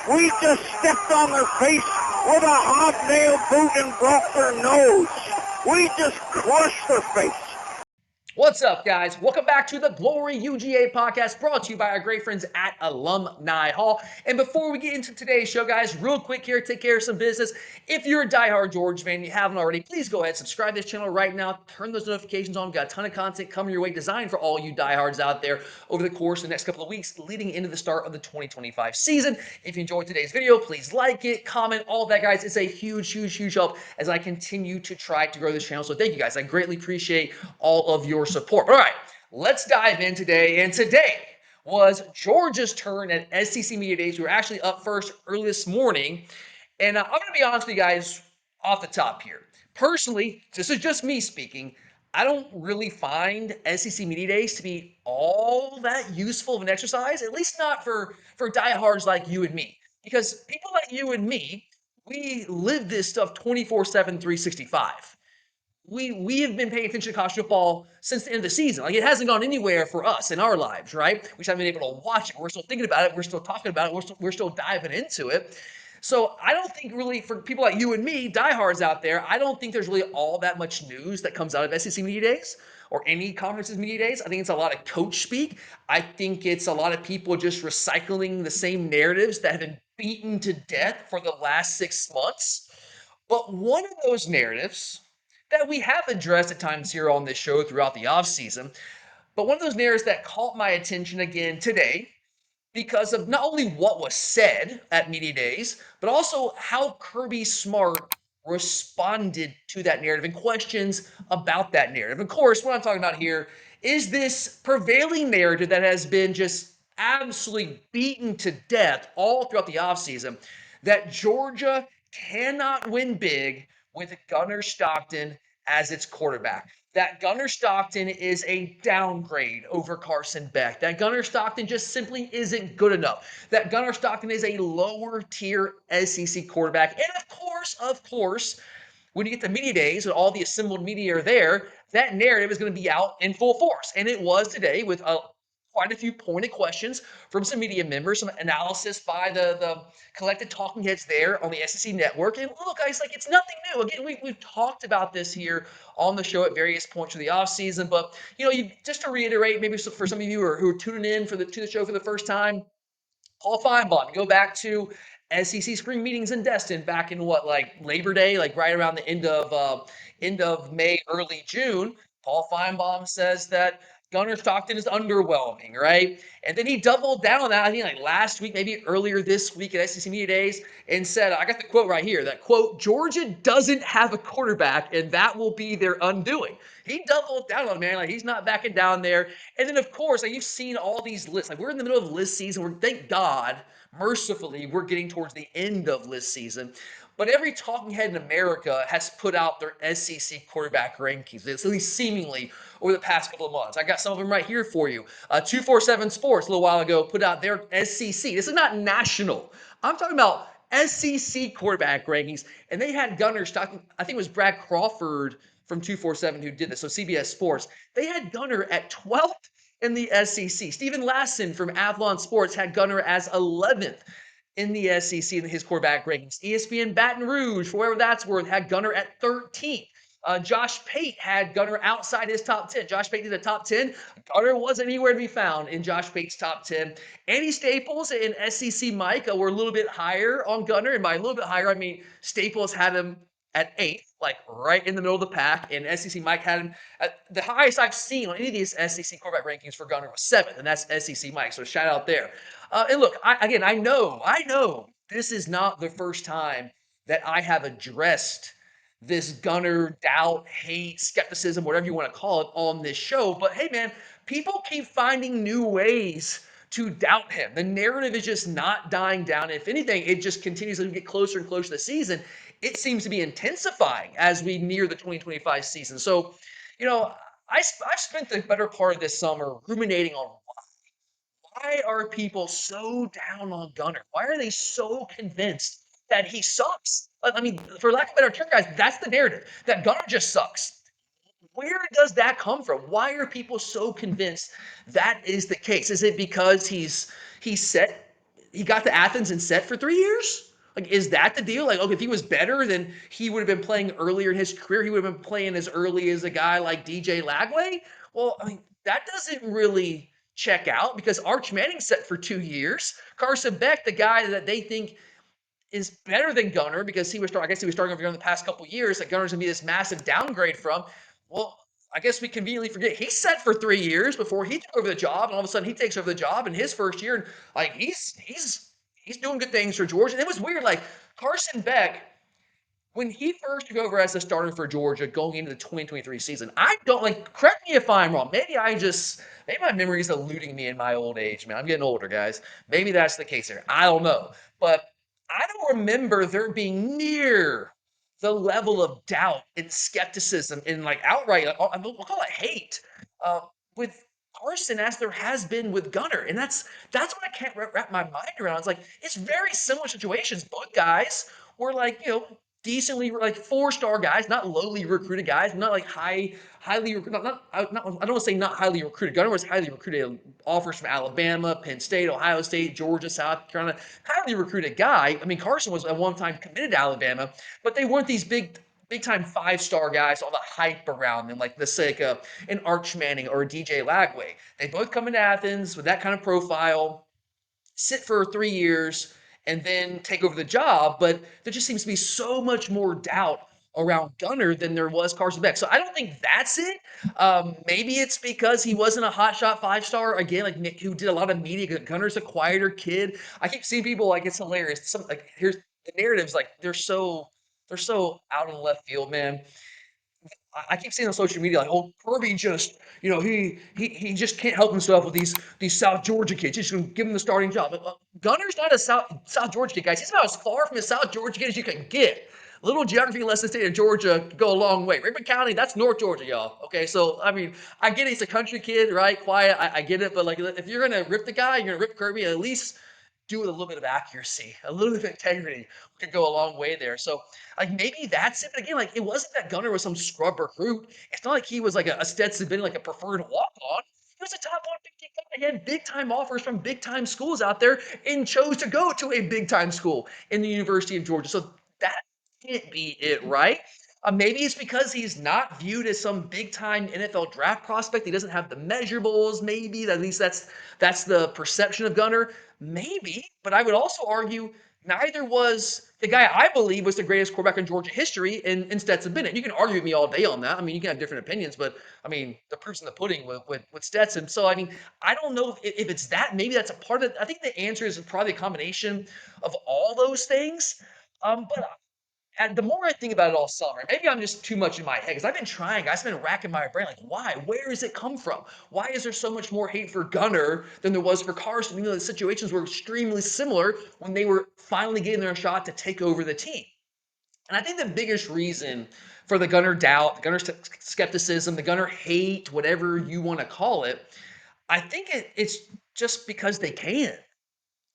We just stepped on their face with a hobnail boot and broke their nose. We just crushed their face. What's up, guys? Welcome back to the Glory UGA podcast, brought to you by our great friends at Alumni Hall. And before we get into today's show, guys, real quick here, take care of some business. If you're a diehard Georgia fan and you haven't already, please go ahead, subscribe to this channel right now, turn those notifications on. We've got a ton of content coming your way, designed for all you diehards out there over the course of the next couple of weeks, leading into the start of the 2025 season. If you enjoyed today's video, please like it, comment, all that, guys. It's a huge, huge, huge help as I continue to try to grow this channel. So thank you, guys. I greatly appreciate all of your support. All right, let's dive in today. And today was Georgia's turn at SEC Media Days. We were actually up first early this morning. And I'm going to be honest with you guys off the top here. Personally, this is just me speaking, I don't really find SEC Media Days to be all that useful of an exercise, at least not for diehards like you and me. Because people like you and me, we live this stuff 24/7, 365. We have been paying attention to college football since the end of the season. Like, it hasn't gone anywhere for us in our lives, right? We just haven't been able to watch it. We're still thinking about it. We're still talking about it. We're still diving into it. So I don't think really, for people like you and me, diehards out there, I don't think there's really all that much news that comes out of SEC Media Days or any conferences media days. I think it's a lot of coach speak. I think it's a lot of people just recycling the same narratives that have been beaten to death for the last 6 months. But one of those narratives that we have addressed at times here on this show throughout the offseason, but one of those narratives that caught my attention again today because of not only what was said at Media Days, but also how Kirby Smart responded to that narrative and questions about that narrative. Of course, what I'm talking about here is this prevailing narrative that has been just absolutely beaten to death all throughout the offseason, that Georgia cannot win big with Gunner Stockton as its quarterback. That Gunner Stockton is a downgrade over Carson Beck. That Gunner Stockton just simply isn't good enough. That Gunner Stockton is a lower tier SEC quarterback. And of course, when you get to media days and all the assembled media are there, that narrative is going to be out in full force. And it was today with quite a few pointed questions from some media members, some analysis by the collected talking heads there on the SEC network. And look, guys, like, it's nothing new. Again, we've talked about this here on the show at various points of the offseason. But, just to reiterate, maybe for some of you who are tuning in to the show for the first time, Paul Feinbaum, go back to SEC spring meetings in Destin back in Labor Day, like right around the end of May, early June. Paul Feinbaum says that Gunner Stockton is underwhelming, right? And then he doubled down on that, I think, like last week, maybe earlier this week at SEC Media Days, and said, I got the quote right here, that quote, Georgia doesn't have a quarterback, and that will be their undoing. He doubled down on it, man. Like, he's not backing down there. And then, of course, like, you've seen all these lists. Like, we're in the middle of list season. Thank God, mercifully, we're getting towards the end of list season. But every talking head in America has put out their SEC quarterback rankings, at least seemingly, over the past couple of months. I got some of them right here for you. 247 Sports a little while ago put out their SEC. This is not national. I'm talking about SEC quarterback rankings, and they had Gunner Stockton. I think it was Brad Crawford from 247 who did this, so CBS Sports. They had Gunner at 12th in the SEC. Stephen Lasson from Avalon Sports had Gunner as 11th in the SEC in his quarterback rankings. ESPN Baton Rouge, for whatever that's worth, had Gunner at 13th. Josh Pate had Gunner outside his top 10. Josh Pate did a top 10. Gunner wasn't anywhere to be found in Josh Pate's top 10. Andy Staples and SEC Mike were a little bit higher on Gunner. And by a little bit higher, I mean Staples had him at 8th, like right in the middle of the pack. And SEC Mike had him at the highest I've seen on any of these SEC quarterback rankings for Gunner was 7th. And that's SEC Mike. So shout out there. And look, I know this is not the first time that I have addressed this Gunner doubt, hate, skepticism, whatever you want to call it, on this show. But hey, man, people keep finding new ways to doubt him. The narrative is just not dying down. If anything, it just continues to get closer and closer to the season. It seems to be intensifying as we near the 2025 season. So, I've spent the better part of this summer ruminating on why are people so down on Gunner? Why are they so convinced that he sucks? I mean, for lack of a better term, guys, that's the narrative, that Gunner just sucks. Where does that come from? Why are people so convinced that is the case? Is it because he's set he got to Athens and set for 3 years? Like, is that the deal? Like, okay, if he was better, then he would have been playing earlier in his career. He would have been playing as early as a guy like DJ Lagway. Well, I mean, that doesn't really check out because Arch Manning set for 2 years. Carson Beck, the guy that they think is better than Gunner because I guess he was starting over here in the past couple of years that Gunner's gonna be this massive downgrade from. Well, I guess we conveniently forget he's set for 3 years before he took over the job, and all of a sudden he takes over the job in his first year, and like he's doing good things for Georgia. And it was weird, like Carson Beck when he first took over as a starter for Georgia going into the 2023 season, I don't like, correct me if I'm wrong. Maybe my memory is eluding me in my old age, man. I'm getting older, guys. Maybe that's the case here. I don't know. But I don't remember there being near the level of doubt and skepticism and like outright, we'll call it hate, uh, with Carson as there has been with Gunner. And that's what I can't wrap my mind around. It's like, it's very similar situations. Both guys were like, decently like four-star guys, not lowly recruited guys, not like highly recruited. I don't want to say not highly recruited. Gunner was highly recruited. Offers from Alabama, Penn State, Ohio State, Georgia, South Carolina. Highly recruited guy. I mean, Carson was at one time committed to Alabama, but they weren't these big time five-star guys, all the hype around them, like the sake of an Arch Manning or a DJ Lagway. They both come into Athens with that kind of profile, sit for 3 years, and then take over the job. But there just seems to be so much more doubt around Gunner than there was Carson Beck. So I don't think that's it. Maybe it's because he wasn't a hotshot 5-star again, like Nick, who did a lot of media. Gunner's a quieter kid. I keep seeing people like it's hilarious. Some like here's the narratives like they're so out in left field, man. I keep seeing on social media like, oh, Kirby just, he just can't help himself with these South Georgia kids. He's just gonna give him the starting job. Gunner's not a South Georgia kid, guys. He's about as far from a South Georgia kid as you can get. Little geography lesson, state of Georgia could go a long way. Raymond County, that's North Georgia, y'all. Okay, so I mean, I get it, he's a country kid, right? Quiet, I get it, but like, if you're gonna rip the guy, you're gonna rip Kirby. At least do it with a little bit of accuracy, a little bit of integrity could go a long way there. So like maybe that's it. But again, like it wasn't that Gunner was some scrub recruit. It's not like he was like a Stetson Bennett, like a preferred walk-on. He was a top 150 guy. He had big time offers from big time schools out there and chose to go to a big time school in the University of Georgia. So that can't be it, right? Maybe it's because he's not viewed as some big time NFL draft prospect. He doesn't have the measurables. Maybe at least that's the perception of Gunner. Maybe, but I would also argue neither was the guy I believe was the greatest quarterback in Georgia history in Stetson Bennett. You can argue with me all day on that. I mean, you can have different opinions, but I mean, the proof's in the pudding with Stetson. So, I mean, I don't know if it's that. Maybe that's a part of it. I think the answer is probably a combination of all those things. But and the more I think about it all summer, maybe I'm just too much in my head because I've been trying. I've been racking my brain, like, why? Where does it come from? Why is there so much more hate for Gunner than there was for Carson? Even though the situations were extremely similar when they were finally getting their shot to take over the team. And I think the biggest reason for the Gunner doubt, the Gunner skepticism, the Gunner hate, whatever you want to call it, I think it's just because they can.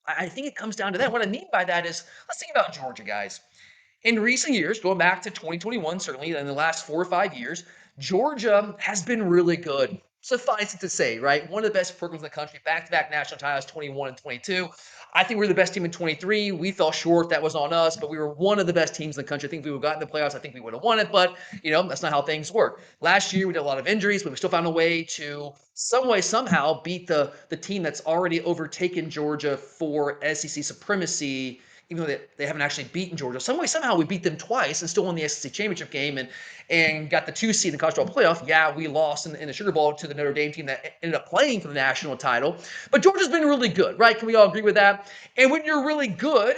I think it comes down to that. What I mean by that is, let's think about Georgia, guys. In recent years, going back to 2021, certainly in the last 4 or 5 years, Georgia has been really good. Suffice it to say, right? One of the best programs in the country, back-to-back national titles, 21 and 22. I think we are the best team in 23. We fell short. That was on us, but we were one of the best teams in the country. I think if we would have gotten the playoffs, I think we would have won it, but, that's not how things work. Last year, we did a lot of injuries, but we still found a way to, some way, somehow, beat the team that's already overtaken Georgia for SEC supremacy, even though they haven't actually beaten Georgia. Some way, somehow, we beat them twice and still won the SEC championship game and got the 2 seed in the college football playoff. Yeah, we lost in the Sugar Bowl to the Notre Dame team that ended up playing for the national title. But Georgia's been really good, right? Can we all agree with that? And when you're really good,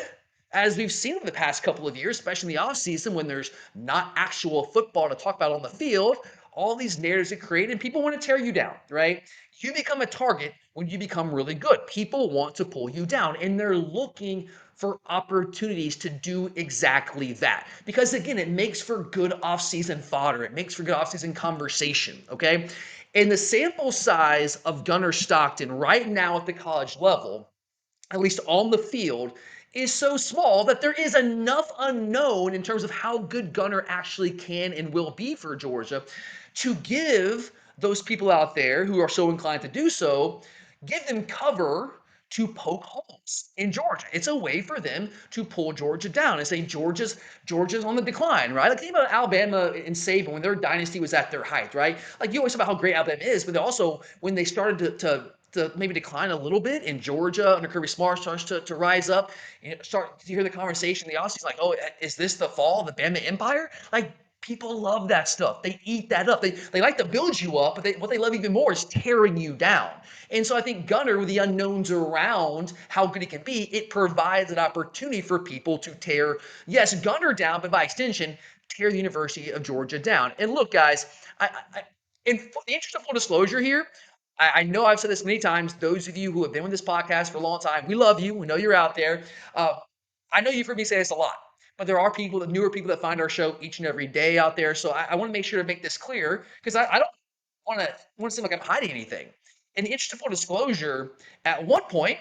as we've seen over the past couple of years, especially in the offseason when there's not actual football to talk about on the field, all these narratives get created and people want to tear you down, right? You become a target when you become really good. People want to pull you down and they're looking for opportunities to do exactly that. Because again, it makes for good offseason fodder. It makes for good offseason conversation, okay? And the sample size of Gunner Stockton right now at the college level, at least on the field, is so small that there is enough unknown in terms of how good Gunner actually can and will be for Georgia to give those people out there who are so inclined to do so, give them cover to poke holes in Georgia. It's a way for them to pull Georgia down and say Georgia's on the decline, right? Like think about Alabama and Saban when their dynasty was at their height, right? Like you always talk about how great Alabama is, but also when they started to maybe decline a little bit in Georgia under Kirby Smart starts to rise up. You know, start to hear the conversation in the offseason like, oh, is this the fall of the Bama Empire? Like people love that stuff. They eat that up. They like to build you up, but what they love even more is tearing you down. And so I think Gunner, with the unknowns around how good he can be, it provides an opportunity for people to tear, yes, Gunner down, but by extension, tear the University of Georgia down. And look, guys, in the interest of full disclosure here, I know I've said this many times. Those of you who have been with this podcast for a long time, we love you. We know you're out there. Uh, I know you've heard me say this a lot, but there are people, the newer people that find our show each and every day out there. So I want to make sure to make this clear because I don't want to seem like I'm hiding anything. In the interest of full disclosure, at one point,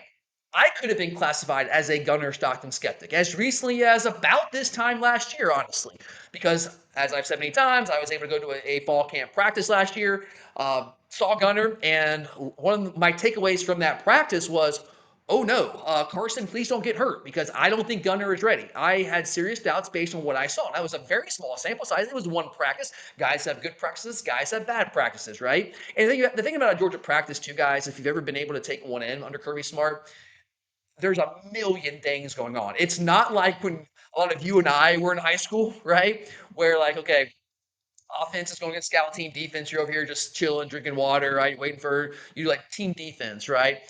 I could have been classified as a Gunner Stockton skeptic as recently as about this time last year, honestly, because as I've said many times, I was able to go to a fall camp practice last year, saw Gunner, and one of my takeaways from that practice was, oh no, Carson, please don't get hurt because I don't think Gunner is ready. I had serious doubts based on what I saw. That was a very small sample size. It was one practice. Guys have good practices, guys have bad practices, right? And the thing about a Georgia practice, too, guys, if you've ever been able to take one in under Kirby Smart, there's a million things going on. It's not like when a lot of you and I were in high school, right? Where like, okay, offense is going against scout team, defense, you're over here just chilling, drinking water, right? Waiting for you like team defense, right?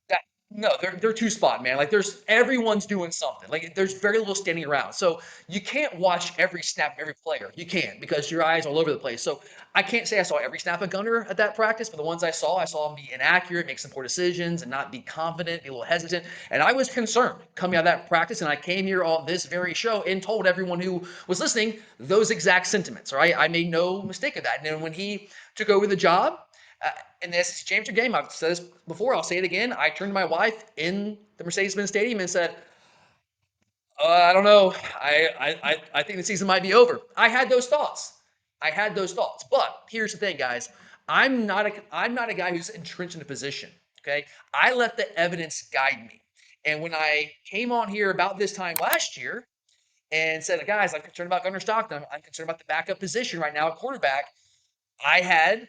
That no, they're two spot, man. Like there's everyone's doing something. Like there's very little standing around. So you can't watch every snap of every player. You can't because your eyes all over the place. So I can't say I saw every snap of Gunner at that practice, but the ones I saw him be inaccurate, make some poor decisions, and not be confident, be a little hesitant. And I was concerned coming out of that practice, and I came here on this very show and told everyone who was listening those exact sentiments. All right, I made no mistake of that. And then when he took over the job, uh, in the SEC Championship game, I've said this before, I'll say it again. I turned to my wife in the Mercedes-Benz Stadium and said, I don't know. I think the season might be over. I had those thoughts. I had those thoughts. But here's the thing, guys. I'm not a guy who's entrenched in a position. Okay. I let the evidence guide me. And when I came on here about this time last year and said, guys, I'm concerned about Gunner Stockton. I'm concerned about the backup position right now at quarterback. I had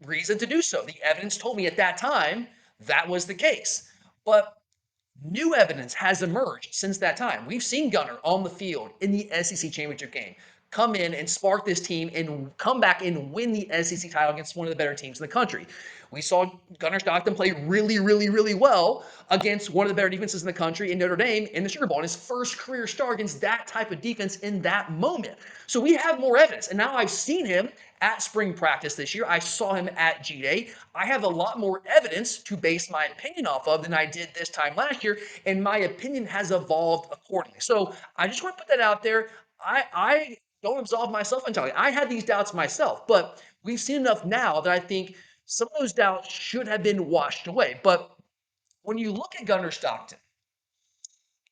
reason to do so. The evidence told me at that time that was the case. But new evidence has emerged since that time. We've seen Gunner on the field in the SEC championship game come in and spark this team and come back and win the SEC title against one of the better teams in the country. We saw Gunner Stockton play really, really, really well against one of the better defenses in the country in Notre Dame in the Sugar Bowl in his first career start against that type of defense in that moment. So we have more evidence. And now I've seen him at spring practice this year. I saw him at G-Day. I have a lot more evidence to base my opinion off of than I did this time last year, and my opinion has evolved accordingly. So I just want to put that out there. I don't absolve myself entirely. I had these doubts myself, but we've seen enough now that I think some of those doubts should have been washed away. But when you look at Gunner Stockton,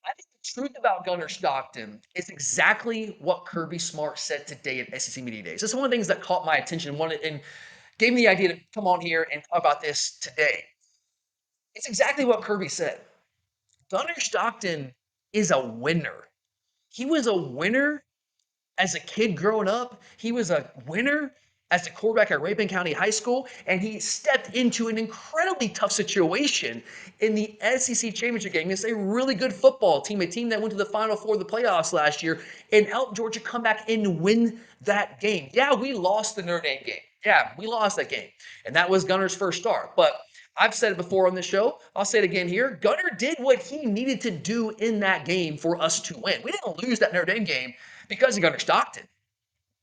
I think the truth about Gunner Stockton is exactly what Kirby Smart said today at SEC Media Days. This is one of the things that caught my attention and gave me the idea to come on here and talk about this today. It's exactly what Kirby said. Gunner Stockton is a winner. He was a winner as a kid growing up. He was a winner as a quarterback at Rabun County High School, and he stepped into an incredibly tough situation in the SEC Championship game against a really good football team, a team that went to the Final Four of the playoffs last year, and helped Georgia come back and win that game. Yeah, we lost the Notre Dame game. Yeah, we lost that game, and that was Gunner's first start. But I've said it before on this show. I'll say it again here. Gunner did what he needed to do in that game for us to win. We didn't lose that Notre Dame game because of Gunner Stockton.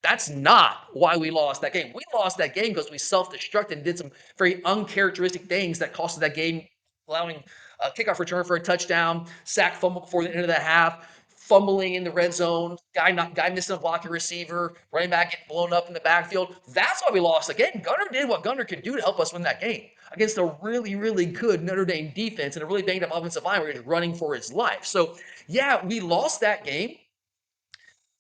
That's not why we lost that game. We lost that game because we self-destructed and did some very uncharacteristic things that costed that game, allowing a kickoff return for a touchdown, sack fumble before the end of the half, fumbling in the red zone, guy missing a blocker receiver, running back getting blown up in the backfield. That's why we lost the game. Gunner did what Gunner could do to help us win that game against a really, really good Notre Dame defense and a really banged up offensive line where he was running for his life. So, yeah, we lost that game.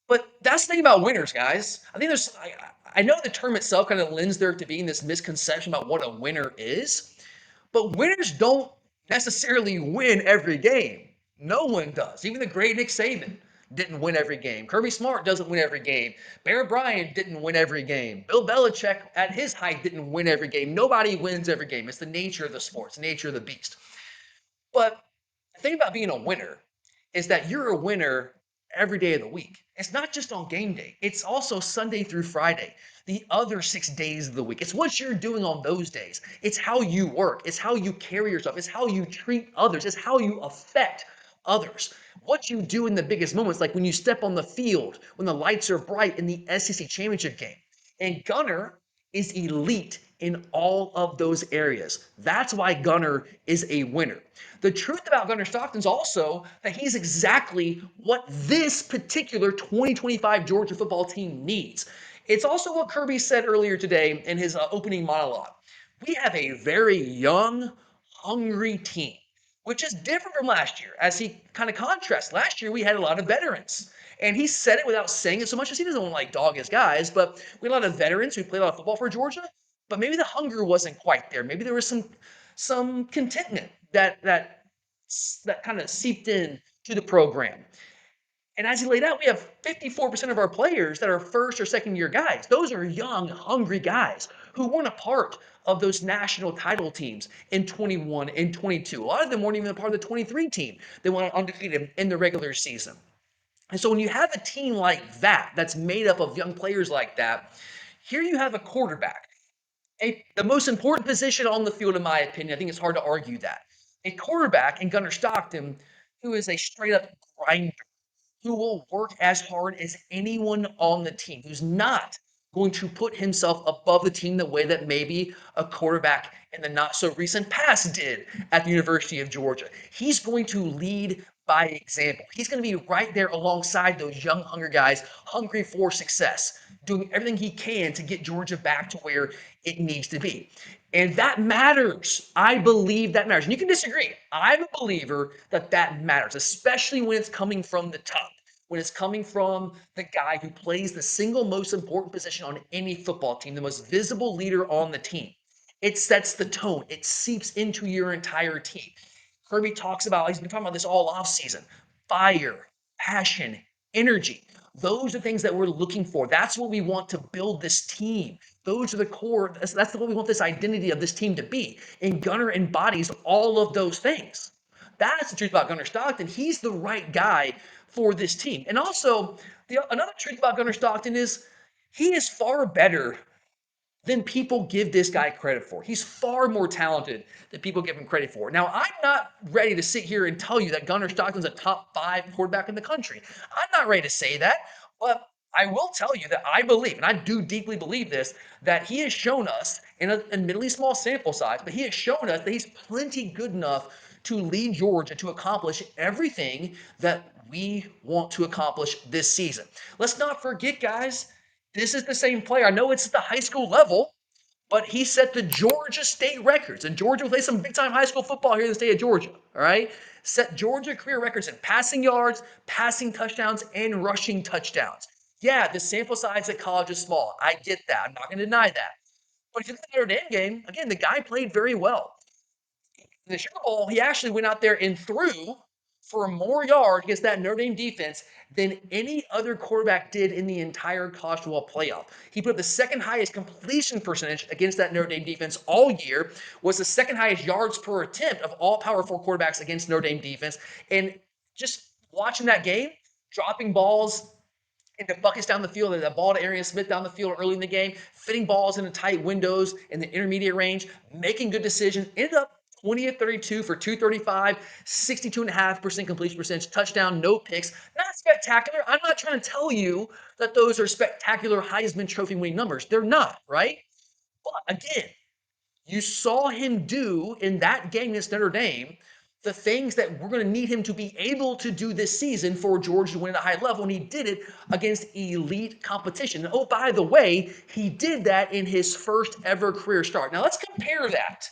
But that's the thing about winners, guys. I think I know the term itself kind of lends there to being this misconception about what a winner is, but winners don't necessarily win every game. No one does. Even the great Nick Saban didn't win every game. Kirby Smart doesn't win every game. Bear Bryant didn't win every game. Bill Belichick at his height didn't win every game. Nobody wins every game. It's the nature of the sport. It's the nature of the beast. But the thing about being a winner is that you're a winner every day of the week. It's not just on game day. It's also Sunday through Friday, the other 6 days of the week. It's what you're doing on those days. It's how you work. It's how you carry yourself. It's how you treat others. It's how you affect others. What you do in the biggest moments, like when you step on the field, when the lights are bright in the SEC championship game. And Gunner is elite in all of those areas. That's why Gunner is a winner. The truth about Gunner Stockton is also that he's exactly what this particular 2025 Georgia football team needs. It's also what Kirby said earlier today in his opening monologue. We have a very young, hungry team, which is different from last year, as he kind of contrasts. Last year, we had a lot of veterans. And he said it without saying it so much as he doesn't want to like dog his guys, but we had a lot of veterans who played a lot of football for Georgia, but maybe the hunger wasn't quite there. Maybe there was some contentment that kind of seeped in to the program. And as he laid out, we have 54% of our players that are first or second year guys. Those are young, hungry guys who weren't a part of those national title teams in 21 and 22. A lot of them weren't even a part of the 23 team. They went undefeated in the regular season. And so when you have a team like that, that's made up of young players like that, here you have a quarterback. The most important position on the field, in my opinion, I think it's hard to argue that. A quarterback in Gunner Stockton, who is a straight up grinder, who will work as hard as anyone on the team, who's not going to put himself above the team the way that maybe a quarterback in the not so recent past did at the University of Georgia. He's going to lead by example. He's going to be right there alongside those young hunger guys, hungry for success, doing everything he can to get Georgia back to where it needs to be. And that matters. I believe that matters. And you can disagree. I'm a believer that that matters, especially when it's coming from the top, when it's coming from the guy who plays the single most important position on any football team, the most visible leader on the team. It sets the tone. It seeps into your entire team. Kirby talks about, he's been talking about this all off season. Fire, passion, energy. Those are things that we're looking for. That's what we want to build this team. Those are the core. That's what we want this identity of this team to be. And Gunner embodies all of those things. That's the truth about Gunner Stockton. He's the right guy for this team. And also, another truth about Gunner Stockton is he is far better than people give this guy credit for. He's far more talented than people give him credit for. Now, I'm not ready to sit here and tell you that Gunner Stockton's a top 5 quarterback in the country. I'm not ready to say that, but I will tell you that I believe, and I do deeply believe this, that he has shown us, in an admittedly small sample size, but he has shown us that he's plenty good enough to lead Georgia to accomplish everything that we want to accomplish this season. Let's not forget, guys, this is the same player. I know it's at the high school level, but he set the Georgia state records. And Georgia will play some big time high school football here in the state of Georgia. All right. Set Georgia career records in passing yards, passing touchdowns, and rushing touchdowns. Yeah, the sample size at college is small. I get that. I'm not going to deny that. But if you look at the Notre Dame game, again, the guy played very well. In the Sugar Bowl, he actually went out there and threw for more yards against that Notre Dame defense than any other quarterback did in the entire college football playoff. He put up the second highest completion percentage against that Notre Dame defense all year, was the second highest yards per attempt of all Power 4 quarterbacks against Notre Dame defense. And just watching that game, dropping balls into buckets down the field, and the ball to Arian Smith down the field early in the game, fitting balls into tight windows in the intermediate range, making good decisions, ended up 20 of 32 for 235, 62.5% completion percentage, touchdown, no picks. Not spectacular. I'm not trying to tell you that those are spectacular Heisman Trophy winning numbers. They're not, right? But again, you saw him do in that game against Notre Dame the things that we're going to need him to be able to do this season for Georgia to win at a high level, and he did it against elite competition. And oh, by the way, he did that in his first ever career start. Now let's compare that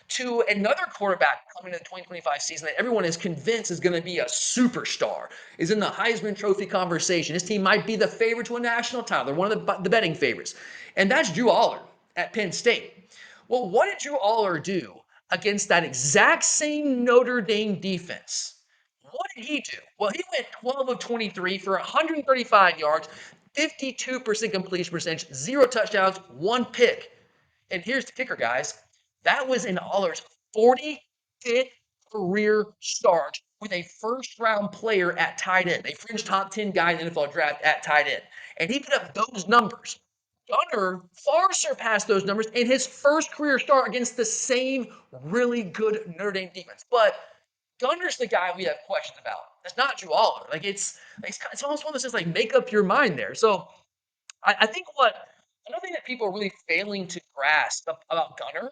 to another quarterback coming into the 2025 season that everyone is convinced is going to be a superstar, is in the Heisman Trophy conversation. His team might be the favorite to a national title. They're one of the betting favorites. And that's Drew Aller at Penn State. Well, what did Drew Aller do against that exact same Notre Dame defense. What did he do? Well, he went 12 of 23 for 135 yards, 52% completion percentage, 0 touchdowns, 1 pick. And here's the kicker, guys. That was in Aller's 45th career start with a first-round player at tight end, a fringe top 10 guy in the NFL draft at tight end. And he put up those numbers. Gunner far surpassed those numbers in his first career start against the same really good Notre Dame defense. But Gunner's the guy we have questions about. It's not Drew Aller. Like it's almost one of those things like make up your mind there. So I think another thing that people are really failing to grasp about Gunner,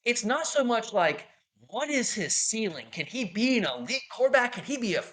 it's not so much like what is his ceiling? Can he be an elite quarterback? Can he be a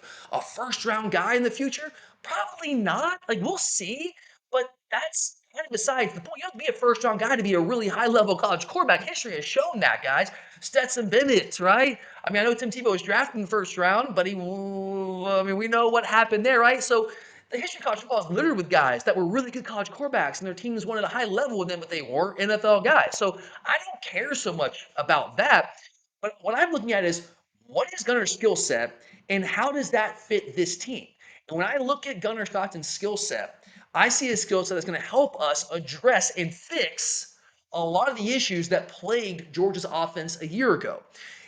first round guy in the future? Probably not. Like we'll see, but that's kind of besides the point. You have to be a first round guy to be a really high level college quarterback. History has shown that, guys. Stetson Bennett, right? I mean, I know Tim Tebow was drafted in the first round, but we know what happened there, right? So the history of college football is littered with guys that were really good college quarterbacks, and their teams won at a high level with them, but they weren't NFL guys. So I don't care so much about that. But what I'm looking at is what is Gunner's skill set, and how does that fit this team? And when I look at Gunner Stockton's skill set, I see a skill set that's going to help us address and fix a lot of the issues that plagued Georgia's offense a year ago.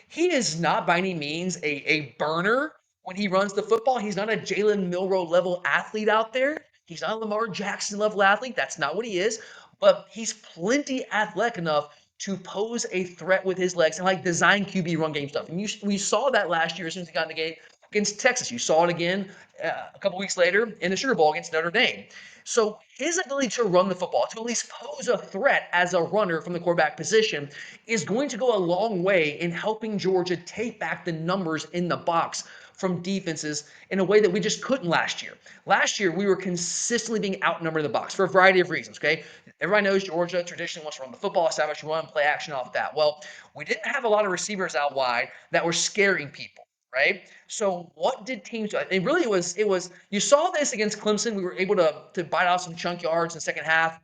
He is not by any means a burner when he runs the football. He's not a Jalen Milroe level athlete out there. He's not a Lamar Jackson level athlete. That's not what he is. But he's plenty athletic enough to pose a threat with his legs and like design QB run game stuff. And we saw that last year as soon as he got in the game against Texas. You saw it again a couple weeks later in the Sugar Bowl against Notre Dame. So his ability to run the football, to at least pose a threat as a runner from the quarterback position, is going to go a long way in helping Georgia take back the numbers in the box from defenses in a way that we just couldn't last year. Last year, we were consistently being outnumbered in the box for a variety of reasons, okay? Everybody knows Georgia traditionally wants to run the football, establish run, play action off that. Well, we didn't have a lot of receivers out wide that were scaring people, right? So what did teams do? It really was, you saw this against Clemson. We were able to bite off some chunk yards in the second half.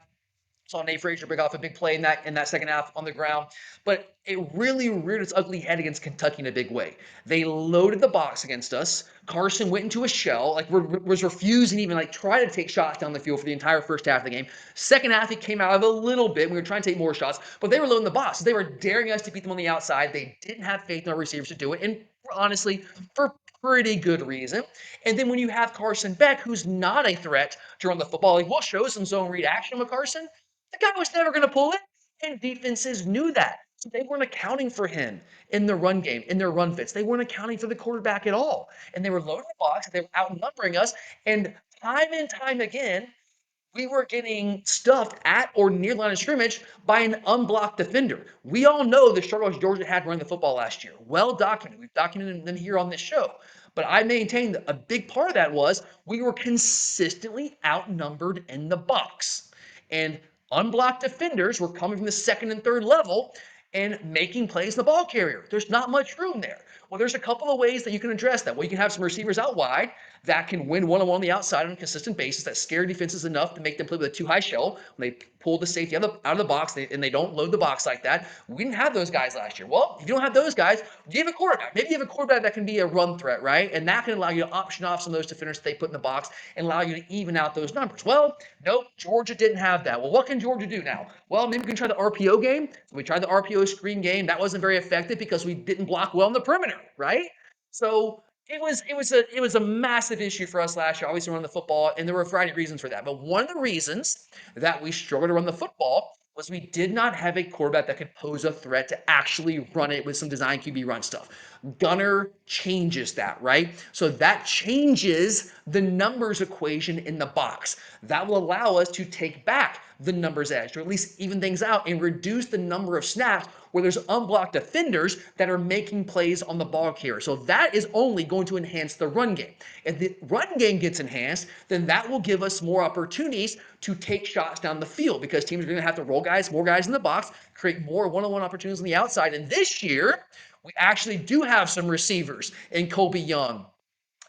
Saw Nate Frazier break off a big play in that second half on the ground. But it really reared its ugly head against Kentucky in a big way. They loaded the box against us. Carson went into a shell, like was refusing even like try to take shots down the field for the entire first half of the game. Second half, he came out of a little bit. We were trying to take more shots, but they were loading the box. They were daring us to beat them on the outside. They didn't have faith in our receivers to do it. And honestly, for pretty good reason. And then when you have Carson Beck, who's not a threat to run the football, like we'll show some zone read action with Carson. The guy was never going to pull it, and defenses knew that. So they weren't accounting for him in the run game, in their run fits. They weren't accounting for the quarterback at all. And they were loading the box, they were outnumbering us, and time again, we were getting stuffed at or near the line of scrimmage by an unblocked defender. We all know the struggles Georgia had running the football last year. Well documented. We've documented them here on this show. But I maintain that a big part of that was we were consistently outnumbered in the box. And unblocked defenders were coming from the second and third level and making plays in the ball carrier. There's not much room there. Well, there's a couple of ways that you can address that. Well, you can have some receivers out wide that can win one-on-one on the outside on a consistent basis that scare defenses enough to make them play with a too high shell when they pull the safety out of the box and they don't load the box like that. We didn't have those guys last year. Well, if you don't have those guys, you have a quarterback. Maybe you have a quarterback that can be a run threat, right? And that can allow you to option off some of those defenders that they put in the box and allow you to even out those numbers. Well, nope, Georgia didn't have that. Well, what can Georgia do now? Well, maybe we can try the RPO game. We tried the RPO screen game. That wasn't very effective because we didn't block well in the perimeter, right? So it was a massive issue for us last year, obviously running the football, and there were a variety of reasons for that. But one of the reasons that we struggled to run the football was we did not have a quarterback that could pose a threat to actually run it with some design QB run stuff. Gunner changes that, right? So that changes the numbers equation in the box. That will allow us to take back the numbers edge, or at least even things out and reduce the number of snaps where there's unblocked defenders that are making plays on the ball carrier. So that is only going to enhance the run game. If the run game gets enhanced, then that will give us more opportunities to take shots down the field because teams are going to have to roll more guys in the box, create more one-on-one opportunities on the outside. And this year, we actually do have some receivers in Colby Young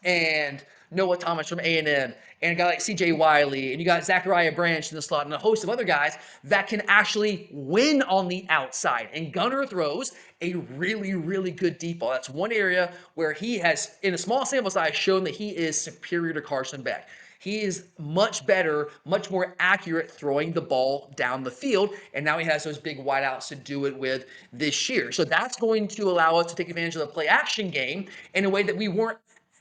and Noah Thomas from A&M, and a guy like C.J. Wiley, and you got Zachariah Branch in the slot, and a host of other guys that can actually win on the outside. And Gunner throws a really, really good deep ball. That's one area where he has, in a small sample size, shown that he is superior to Carson Beck. He is much better, much more accurate throwing the ball down the field, and now he has those big wideouts to do it with this year. So that's going to allow us to take advantage of the play action game in a way that we weren't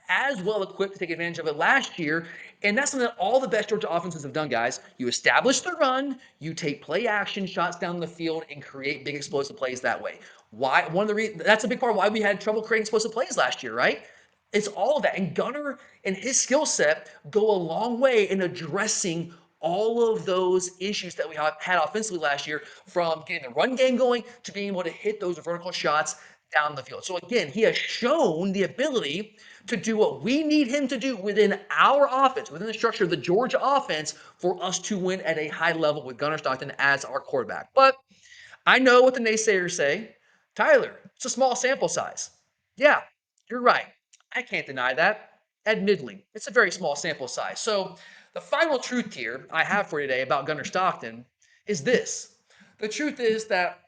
as well equipped to take advantage of it last year. And that's something that all the best Georgia offenses have done, guys. You establish the run, you take play action shots down the field, and create big explosive plays that way. Why? One of the reasons that's a big part of why we had trouble creating explosive plays last year, right? It's all of that. And Gunner and his skill set go a long way in addressing all of those issues that we had offensively last year, from getting the run game going to being able to hit those vertical shots down the field. So again, he has shown the ability to do what we need him to do within our offense, within the structure of the Georgia offense, for us to win at a high level with Gunner Stockton as our quarterback. But I know what the naysayers say. Tyler, it's a small sample size. Yeah, you're right. I can't deny that. Admittedly, it's a very small sample size. So the final truth here I have for you today about Gunner Stockton is this. The truth is that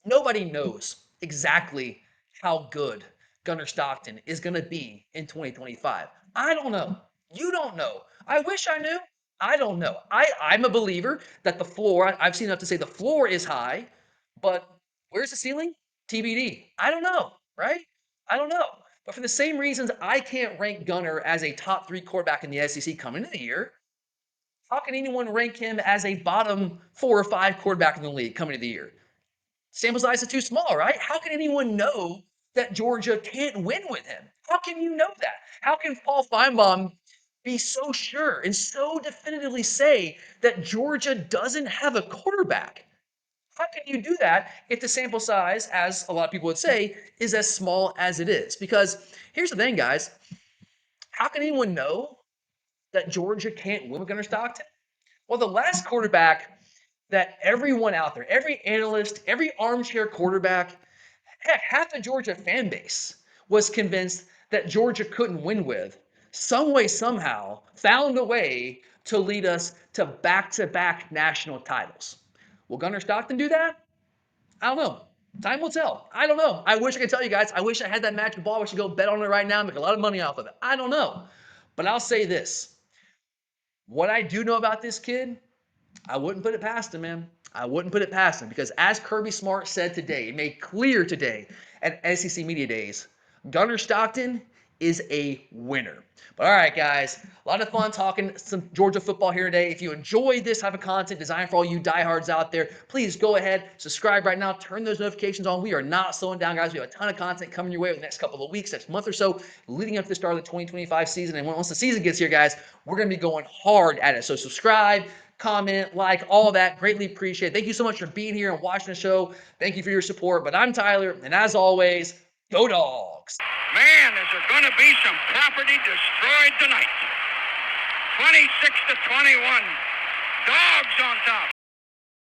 nobody knows exactly how good Gunner Stockton is going to be in 2025. I don't know. You don't know. I wish I knew. I don't know. I'm a believer that the floor, I've seen enough to say the floor is high, but where's the ceiling? TBD. I don't know, right? I don't know. But for the same reasons, I can't rank Gunner as a top 3 quarterback in the SEC coming into the year. How can anyone rank him as a bottom 4 or 5 quarterback in the league coming into the year? Sample size is too small, right? How can anyone know that Georgia can't win with him? How can you know that? How can Paul Feinbaum be so sure and so definitively say that Georgia doesn't have a quarterback? How can you do that if the sample size, as a lot of people would say, is as small as it is? Because here's the thing, guys. How can anyone know that Georgia can't win with Gunner Stockton? Well, the last quarterback that everyone out there, every analyst, every armchair quarterback, heck, half the Georgia fan base was convinced that Georgia couldn't win with, some way, somehow, found a way to lead us to back-to-back national titles. Will Gunner Stockton do that? I don't know. Time will tell. I don't know. I wish I could tell you guys. I wish I had that magic ball. I should go bet on it right now and make a lot of money off of it. I don't know. But I'll say this. What I do know about this kid, I wouldn't put it past him, man. I wouldn't put it past him, because as Kirby Smart said today, made clear today at SEC Media Days, Gunner Stockton is a winner. But all right, guys, a lot of fun talking some Georgia football here today. If you enjoyed this type of content designed for all you diehards out there, please go ahead, subscribe right now, turn those notifications on. We are not slowing down, guys. We have a ton of content coming your way over the next couple of weeks, next month or so, leading up to the start of the 2025 season. And once the season gets here, guys, we're going to be going hard at it. So subscribe, comment, like, all that. Greatly appreciate it. Thank you so much for being here and watching the show. Thank you for your support. But I'm Tyler, and as always, go Dogs! Man, is there going to be some property destroyed tonight. 26-21. Dogs on top.